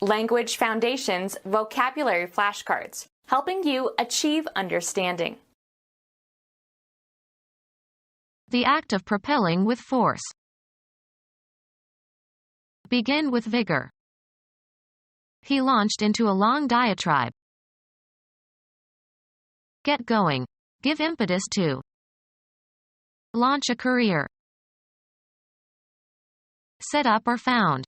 Language Foundations Vocabulary Flashcards, helping you achieve understanding. The act of propelling with force. Begin with vigor. He launched into a long diatribe. Get going. Give impetus to. Launch a career. Set up or found.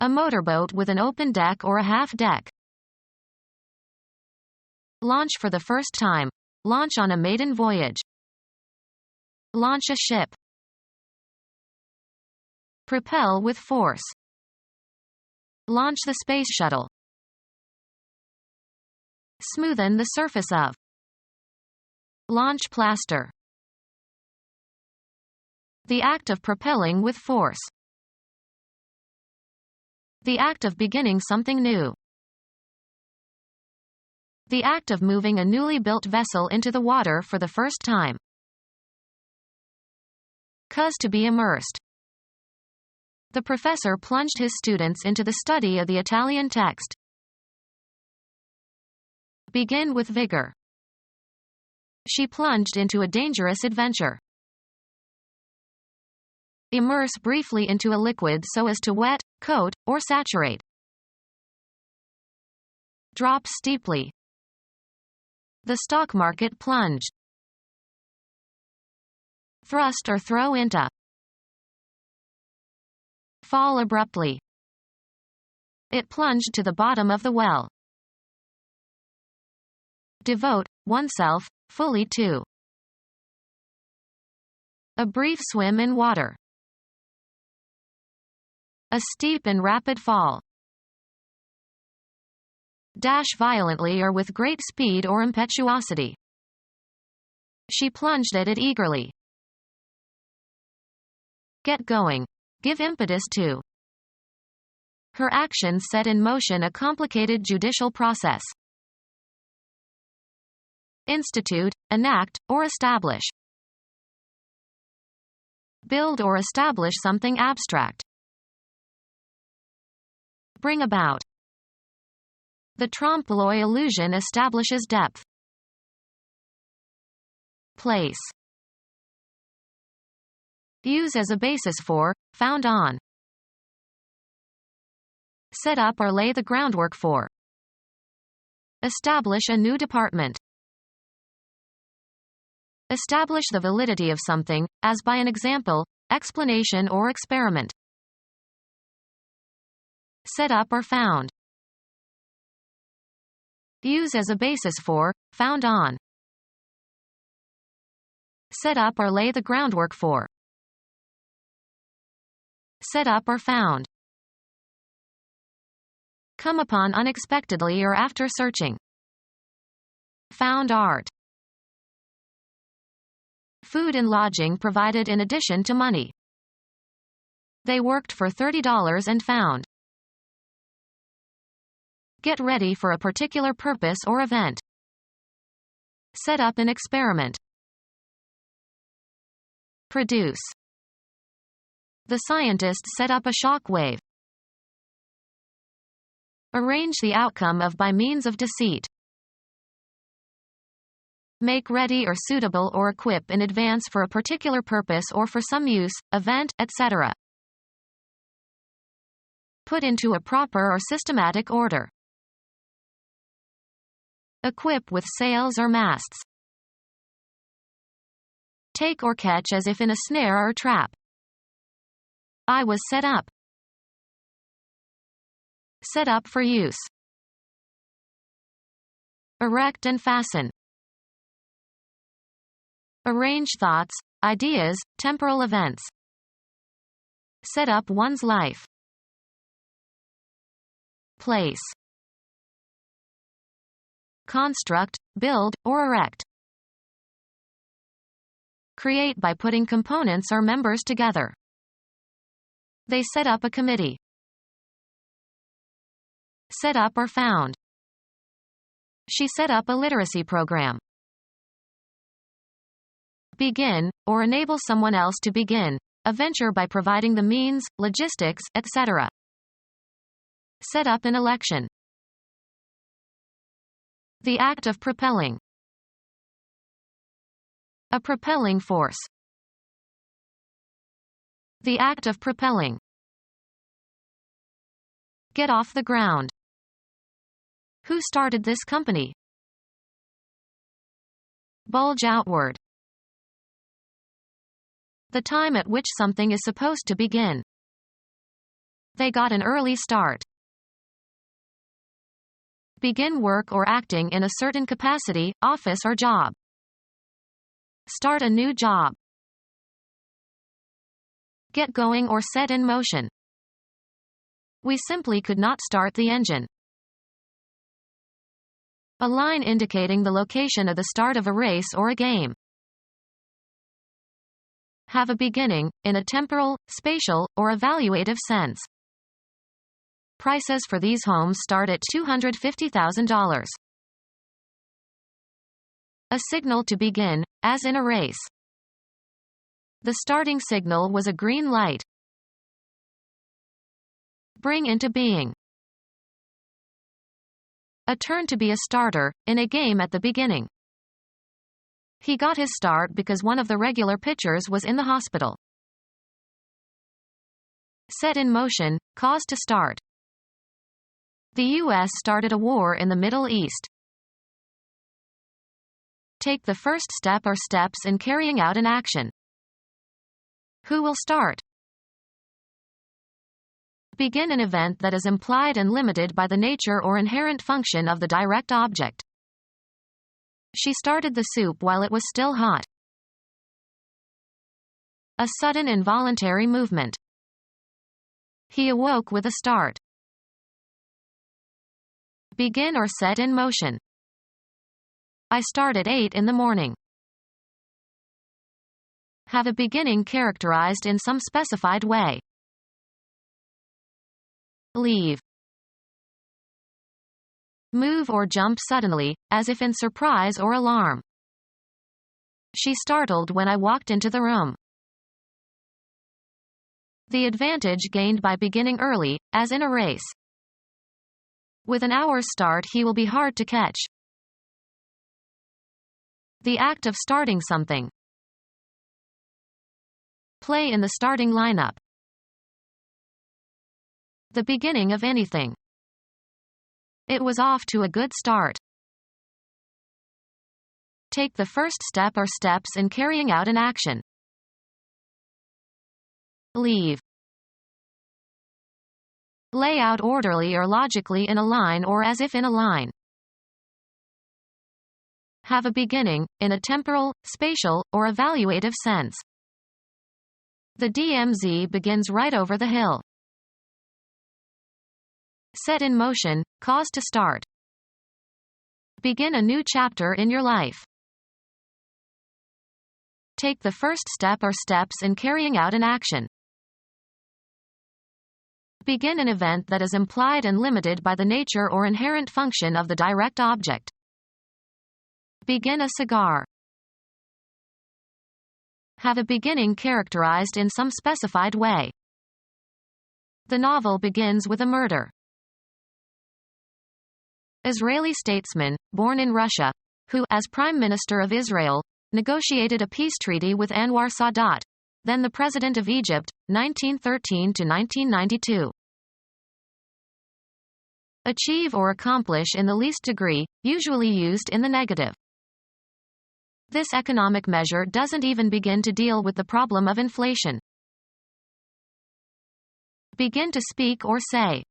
A motorboat with an open deck or a half deck. Launch for the first time. Launch on a maiden voyage. Launch a ship. Propel with force. Launch the space shuttle. Smoothen the surface of. Launch plaster. The act of propelling with force. The act of beginning something new. The act of moving a newly built vessel into the water for the first time. Cause to be immersed. The professor plunged his students into the study of the Italian text. Begin with vigor. She plunged into a dangerous adventure. Immerse briefly into a liquid so as to wet, coat, or saturate. Drop steeply. The stock market plunged. Thrust or throw into. Fall abruptly. It plunged to the bottom of the well. Devote oneself fully to. A brief swim in water. A steep and rapid fall. Dash violently or with great speed or impetuosity. She plunged at it eagerly. Get going. Give impetus to. Her actions set in motion a complicated judicial process. Institute, enact, or establish. Build or establish something abstract. Bring about. The trompe-l'oeil illusion establishes depth. Place. Use as a basis for, found on. Set up or lay the groundwork for. Establish a new department. Establish the validity of something, as by an example, explanation or experiment. Set up or found. Use as a basis for, found on. Set up or lay the groundwork for. Set up or found. Come upon unexpectedly or after searching. Found art. Food and lodging provided in addition to money. They worked for $30 and found. Get ready for a particular purpose or event. Set up an experiment. Produce. The scientists set up a shock wave. Arrange the outcome of by means of deceit. Make ready or suitable or equip in advance for a particular purpose or for some use, event, etc. Put into a proper or systematic order. Equip with sails or masts. Take or catch as if in a snare or trap. I was set up. Set up for use. Erect and fasten. Arrange thoughts, ideas, temporal events. Set up one's life. Place. Construct, build, or erect. Create by putting components or members together. They set up a committee. Set up or found. She set up a literacy program. Begin, or enable someone else to begin, a venture by providing the means, logistics, etc. Set up an election. The act of propelling. A propelling force. The act of propelling. Get off the ground. Who started this company? Bulge outward. The time at which something is supposed to begin. They got an early start. Begin work or acting in a certain capacity, office or job. Start a new job. Get going or set in motion. We simply could not start the engine. A line indicating the location of the start of a race or a game. Have a beginning, in a temporal, spatial, or evaluative sense. Prices for these homes start at $250,000. A signal to begin, as in a race. The starting signal was a green light. Bring into being. A turn to be a starter, in a game at the beginning. He got his start because one of the regular pitchers was in the hospital. Set in motion, cause to start. The U.S. started a war in the Middle East. Take the first step or steps in carrying out an action. Who will start? Begin an event that is implied and limited by the nature or inherent function of the direct object. She started the soup while it was still hot. A sudden involuntary movement. He awoke with a start. Begin or set in motion. I start at 8 in the morning. Have a beginning characterized in some specified way. Leave. Move or jump suddenly, as if in surprise or alarm. She startled when I walked into the room. The advantage gained by beginning early, as in a race. With an hour's start he will be hard to catch. The act of starting something. Play in the starting lineup. The beginning of anything. It was off to a good start. Take the first step or steps in carrying out an action. Leave. Lay out orderly or logically in a line or as if in a line. Have a beginning, in a temporal, spatial, or evaluative sense. The DMZ begins right over the hill. Set in motion, cause to start. Begin a new chapter in your life. Take the first step or steps in carrying out an action. Begin an event that is implied and limited by the nature or inherent function of the direct object. Begin a cigar. Have a beginning characterized in some specified way. The novel begins with a murder. Israeli statesman, born in Russia, who, as Prime Minister of Israel, negotiated a peace treaty with Anwar Sadat, then the President of Egypt, 1913 to 1992. Achieve or accomplish in the least degree, usually used in the negative. This economic measure doesn't even begin to deal with the problem of inflation. Begin to speak or say.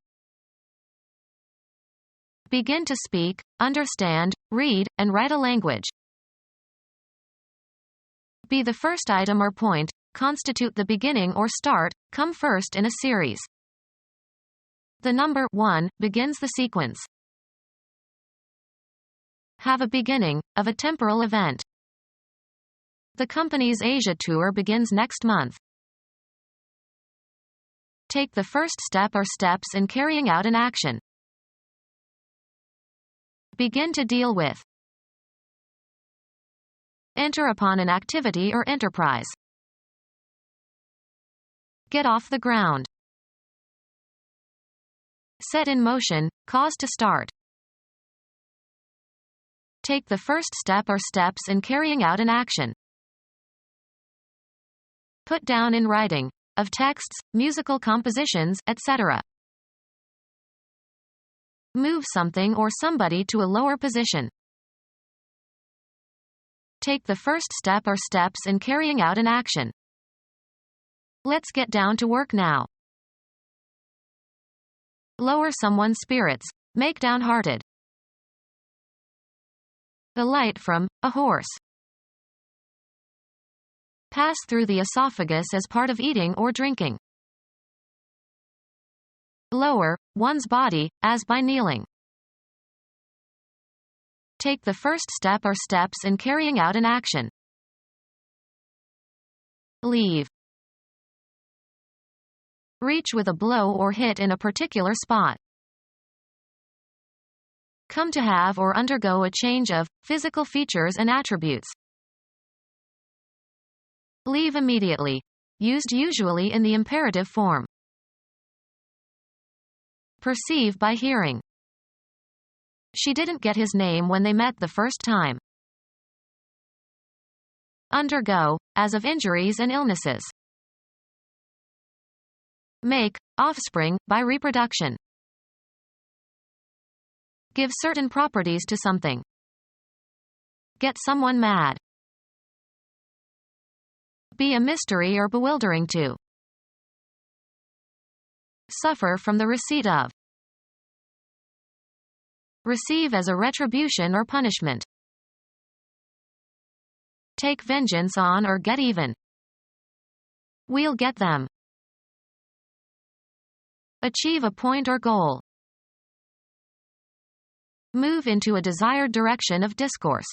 Begin to speak, understand, read, and write a language. Be the first item or point, constitute the beginning or start, come first in a series. The number 1 begins the sequence. Have a beginning, of a temporal event. The company's Asia tour begins next month. Take the first step or steps in carrying out an action. Begin to deal with. Enter upon an activity or enterprise. Get off the ground. Set in motion, cause to start. Take the first step or steps in carrying out an action. Put down in writing, of texts, musical compositions, etc. Move something or somebody to a lower position. Take the first step or steps in carrying out an action. Let's get down to work now. Lower someone's spirits, make downhearted. Alight from a horse. Pass through the esophagus as part of eating or drinking. Lower one's body, as by kneeling. Take the first step or steps in carrying out an action. Leave. Reach with a blow or hit in a particular spot. Come to have or undergo a change of physical features and attributes. Leave immediately. Used usually in the imperative form. Perceive by hearing. She didn't get his name when they met the first time. Undergo, as of injuries and illnesses. Make, offspring, by reproduction. Give certain properties to something. Get someone mad. Be a mystery or bewildering to. Suffer from the receipt of. Receive as a retribution or punishment. Take vengeance on or get even. We'll get them. Achieve a point or goal. Move into a desired direction of discourse.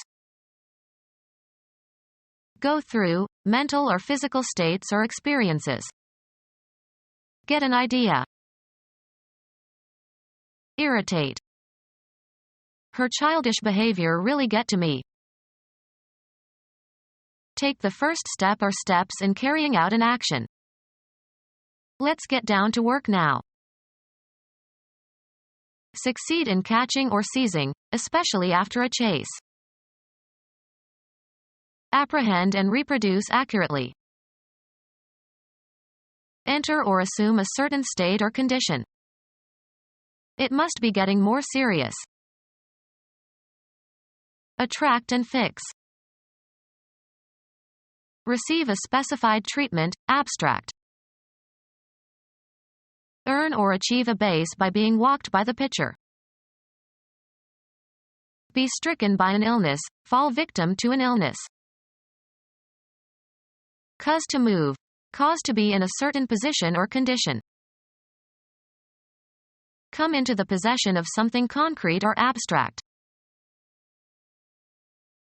Go through mental or physical states or experiences. Get an idea. Irritate. Her childish behavior really get to me. Take the first step or steps in carrying out an action. Let's get down to work now. Succeed in catching or seizing, especially after a chase. Apprehend and reproduce accurately. Enter or assume a certain state or condition. It must be getting more serious. Attract and fix. Receive a specified treatment, abstract. Earn or achieve a base by being walked by the pitcher. Be stricken by an illness, fall victim to an illness. Cause to move. Cause to be in a certain position or condition. Come into the possession of something concrete or abstract.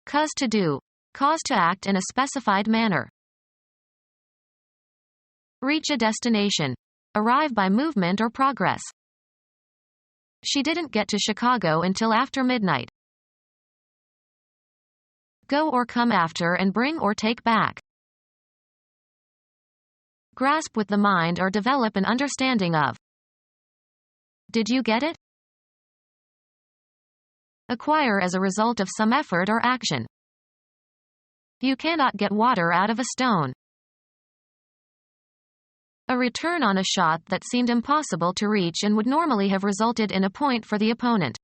Cause to do. Cause to act in a specified manner. Reach a destination. Arrive by movement or progress. She didn't get to Chicago until after midnight. Go or come after and bring or take back. Grasp with the mind or develop an understanding of. Did you get it? Acquire as a result of some effort or action. You cannot get water out of a stone. A return on a shot that seemed impossible to reach and would normally have resulted in a point for the opponent.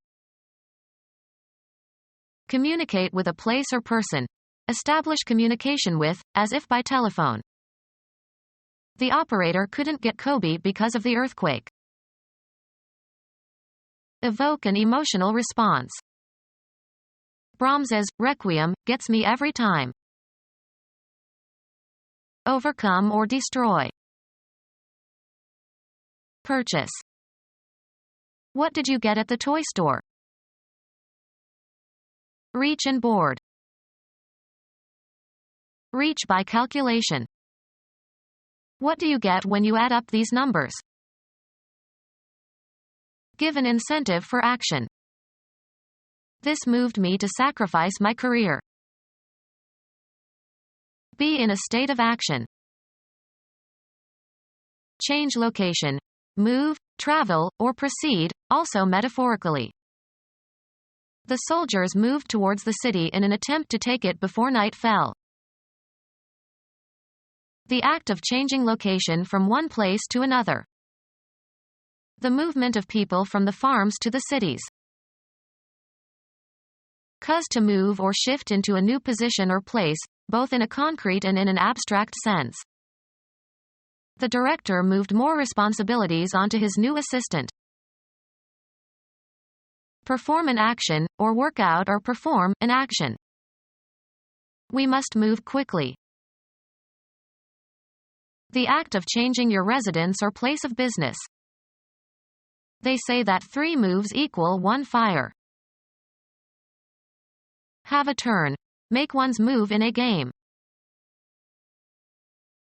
Communicate with a place or person. Establish communication with, as if by telephone. The operator couldn't get Kobe because of the earthquake. Evoke an emotional response. Brahms's Requiem gets me every time. Overcome or destroy. Purchase. What did you get at the toy store? Reach and board. Reach by calculation. What do you get when you add up these numbers? Give an incentive for action. This moved me to sacrifice my career. Be in a state of action. Change location. move, travel, or proceed, also metaphorically. The soldiers moved towards the city in an attempt to take it before night fell. The act of changing location from one place to another. The movement of people from the farms to the cities. Cause to move or shift into a new position or place, both in a concrete and in an abstract sense. The director moved more responsibilities onto his new assistant. Perform an action, or work out or perform an action. We must move quickly. The act of changing your residence or place of business. They say that 3 moves equal 1 fire. Have a turn. Make one's move in a game.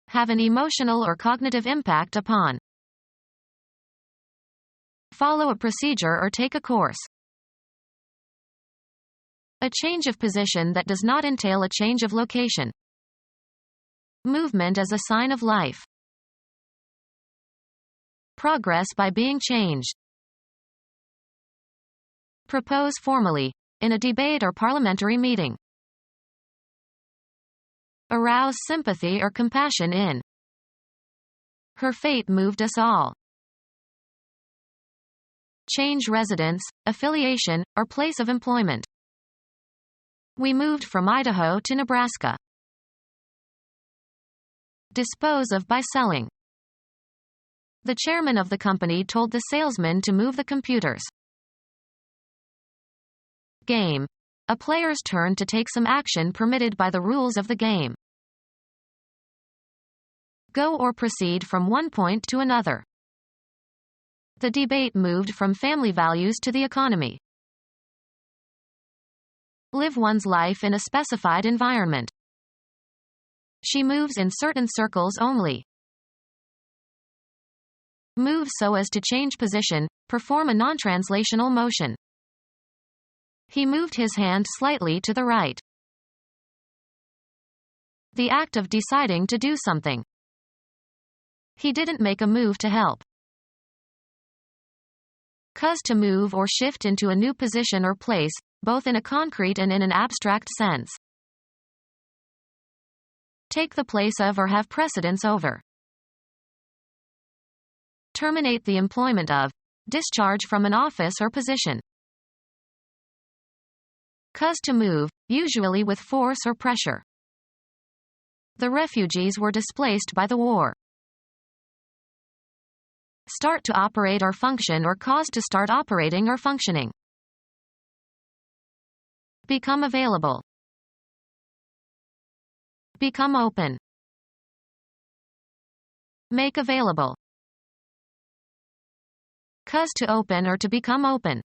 Have an emotional or cognitive impact upon. Follow a procedure or take a course. A change of position that does not entail a change of location. Movement as a sign of life. Progress by being changed. Propose formally, in a debate or parliamentary meeting. Arouse sympathy or compassion in. Her fate moved us all. Change residence, affiliation, or place of employment. We moved from Idaho to Nebraska. Dispose of by selling. The chairman of the company told the salesman to move the computers. Game. A player's turn to take some action permitted by the rules of the game. Go or proceed from one point to another. The debate moved from family values to the economy. Live one's life in a specified environment. She moves in certain circles only. Move so as to change position, perform a non-translational motion. He moved his hand slightly to the right. The act of deciding to do something. He didn't make a move to help. Cause to move or shift into a new position or place, both in a concrete and in an abstract sense. Take the place of or have precedence over. Terminate the employment of. Discharge from an office or position. Cause to move, usually with force or pressure. The refugees were displaced by the war. Start to operate or function or cause to start operating or functioning. Become available. Become open. Make available. Cause to open or to become open.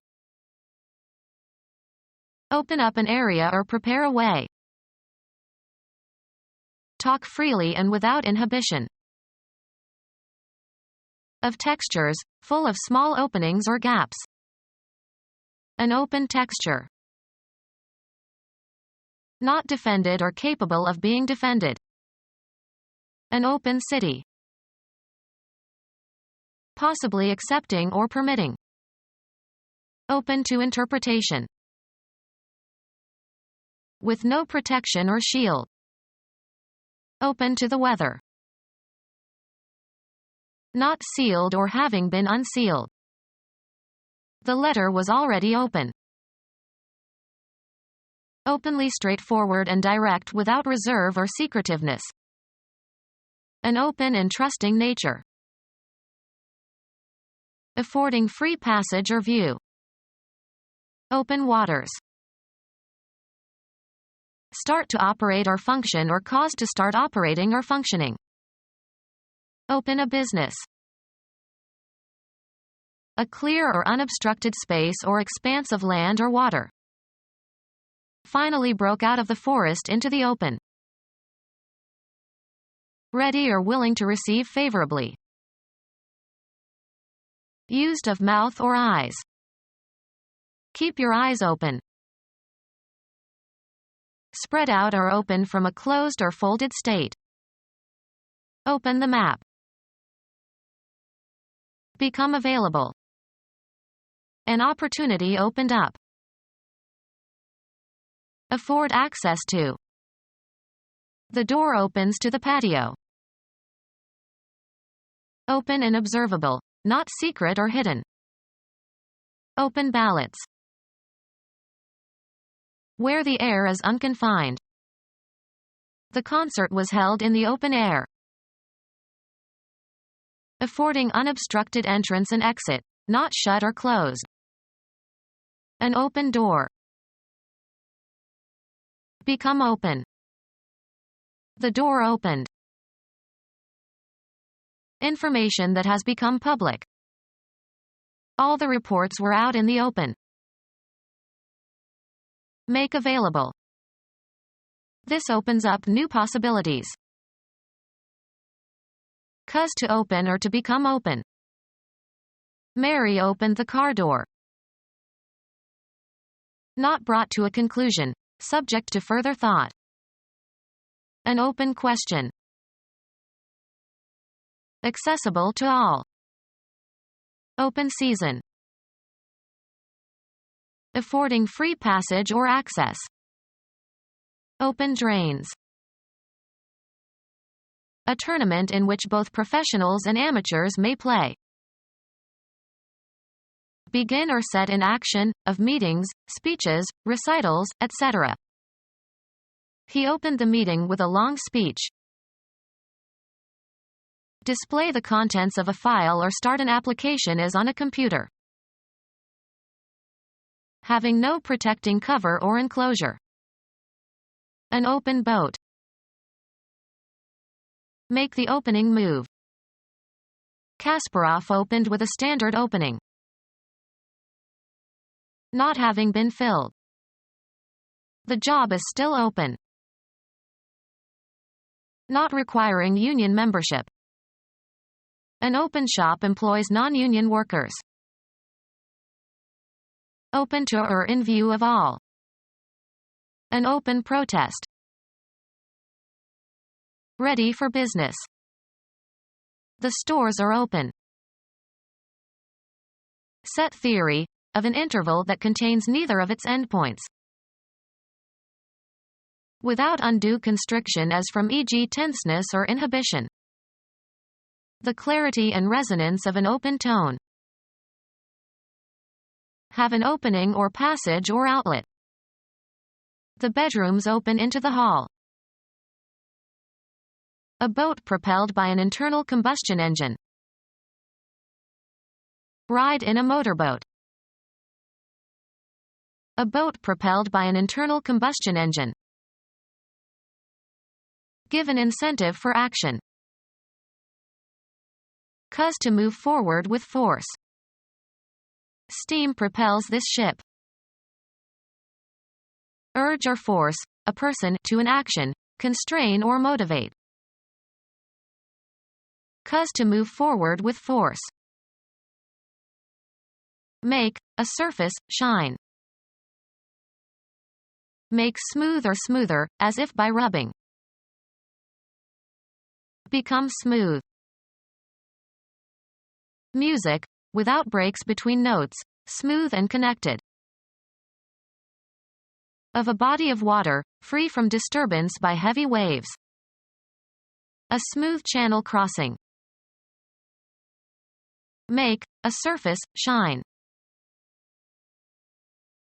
Open up an area or prepare a way. Talk freely and without inhibition. Of textures, full of small openings or gaps. An open texture. Not defended or capable of being defended. An open city. Possibly accepting or permitting. Open to interpretation. With no protection or shield. Open to the weather. Not sealed or having been unsealed. The letter was already open. Openly straightforward and direct without reserve or secretiveness. An open and trusting nature. Affording free passage or view. Open waters. Start to operate or function or cause to start operating or functioning. Open a business. A clear or unobstructed space or expanse of land or water. Finally broke out of the forest into the open. Ready or willing to receive favorably. Used of mouth or eyes. Keep your eyes open. Spread out or open from a closed or folded state. Open the map. Become available. An opportunity opened up. Afford access to. The door opens to the patio. Open and observable, not secret or hidden. Open ballots. Where the air is unconfined. The concert was held in the open air. Affording unobstructed entrance and exit, not shut or closed. An open door. Become open. The door opened. Information that has become public. All the reports were out in the open. Make available. This opens up new possibilities. Cause to open or to become open. Mary opened the car door. Not brought to a conclusion, subject to further thought. An open question. Accessible to all. Open season. Affording free passage or access. Open drains. A tournament in which both professionals and amateurs may play. Begin or set in action, of meetings, speeches, recitals, etc. He opened the meeting with a long speech. Display the contents of a file or start an application as on a computer. Having no protecting cover or enclosure. An open boat. Make the opening move. Kasparov opened with a standard opening. Not having been filled. The job is still open. Not requiring union membership. An open shop employs non-union workers. Open to or in view of all. An open protest. Ready for business. The stores are open. Set theory, of an interval that contains neither of its endpoints. Without undue constriction as from e.g. tenseness or inhibition. The clarity and resonance of an open tone. Have an opening or passage or outlet. The bedrooms open into the hall. A boat propelled by an internal combustion engine. Ride in a motorboat. A boat propelled by an internal combustion engine. Give an incentive for action. Cause to move forward with force. Steam propels this ship. Urge or force a person to an action, constrain or motivate. Cause to move forward with force. Make a surface shine. Make smooth or smoother, as if by rubbing. Become smooth. Music, without breaks between notes, smooth and connected. Of a body of water, free from disturbance by heavy waves. A smooth channel crossing. Make a surface shine.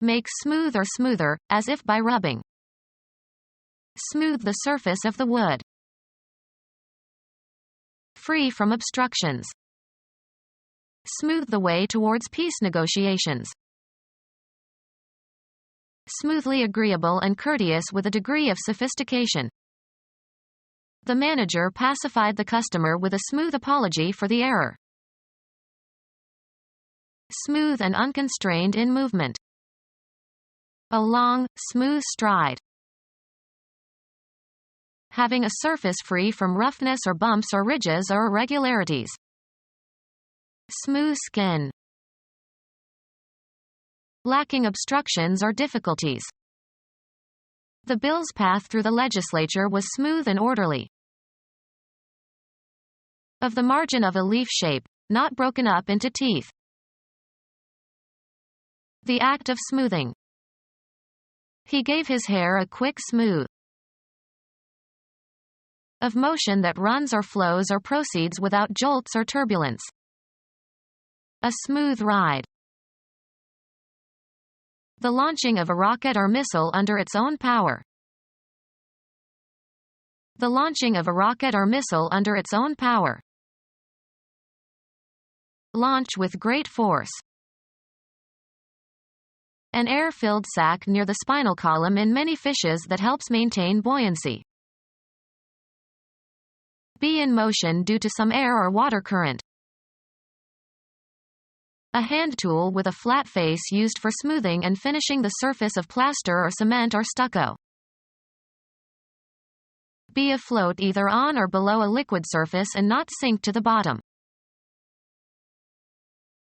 Make smooth or smoother, as if by rubbing. Smooth the surface of the wood. Free from obstructions. Smooth the way towards peace negotiations. Smoothly agreeable and courteous with a degree of sophistication. The manager pacified the customer with a smooth apology for the error. Smooth and unconstrained in movement. A long, smooth stride. Having a surface free from roughness or bumps or ridges or irregularities. Smooth skin. Lacking obstructions or difficulties. The bill's path through the legislature was smooth and orderly. Of the margin of a leaf shape, not broken up into teeth. The act of smoothing. He gave his hair a quick smooth. Of motion that runs or flows or proceeds without jolts or turbulence. A smooth ride. The launching of a rocket or missile under its own power. The launching of a rocket or missile under its own power. Launch with great force. An air-filled sac near the spinal column in many fishes that helps maintain buoyancy. Be in motion due to some air or water current. A hand tool with a flat face used for smoothing and finishing the surface of plaster or cement or stucco. Be afloat either on or below a liquid surface and not sink to the bottom.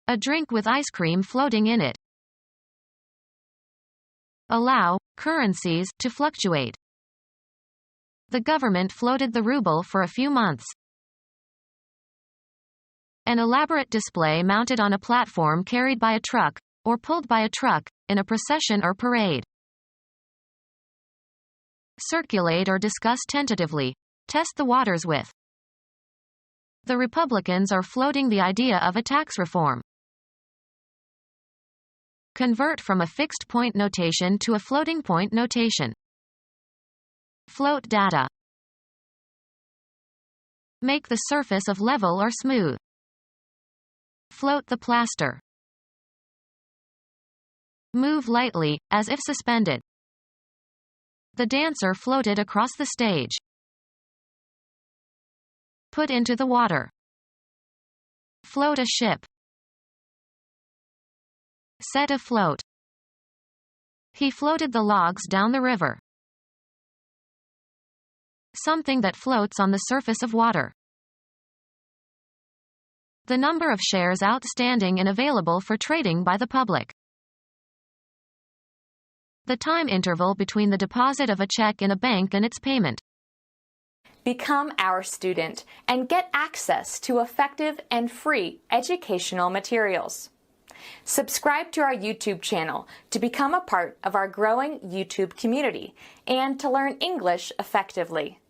A drink with ice cream floating in it. Allow currencies to fluctuate. The government floated the ruble for a few months. An elaborate display mounted on a platform carried by a truck, or pulled by a truck, in a procession or parade. Circulate or discuss tentatively. Test the waters with. The Republicans are floating the idea of a tax reform. Convert from a fixed point notation to a floating point notation. Float data. Make the surface of level or smooth. Float the plaster. Move lightly, as if suspended. The dancer floated across the stage. Put into the water. Float a ship. Set afloat. He floated the logs down the river. Something that floats on the surface of water. The number of shares outstanding and available for trading by the public. The time interval between the deposit of a check in a bank and its payment. Become our student and get access to effective and free educational materials. Subscribe to our YouTube channel to become a part of our growing YouTube community and to learn English effectively.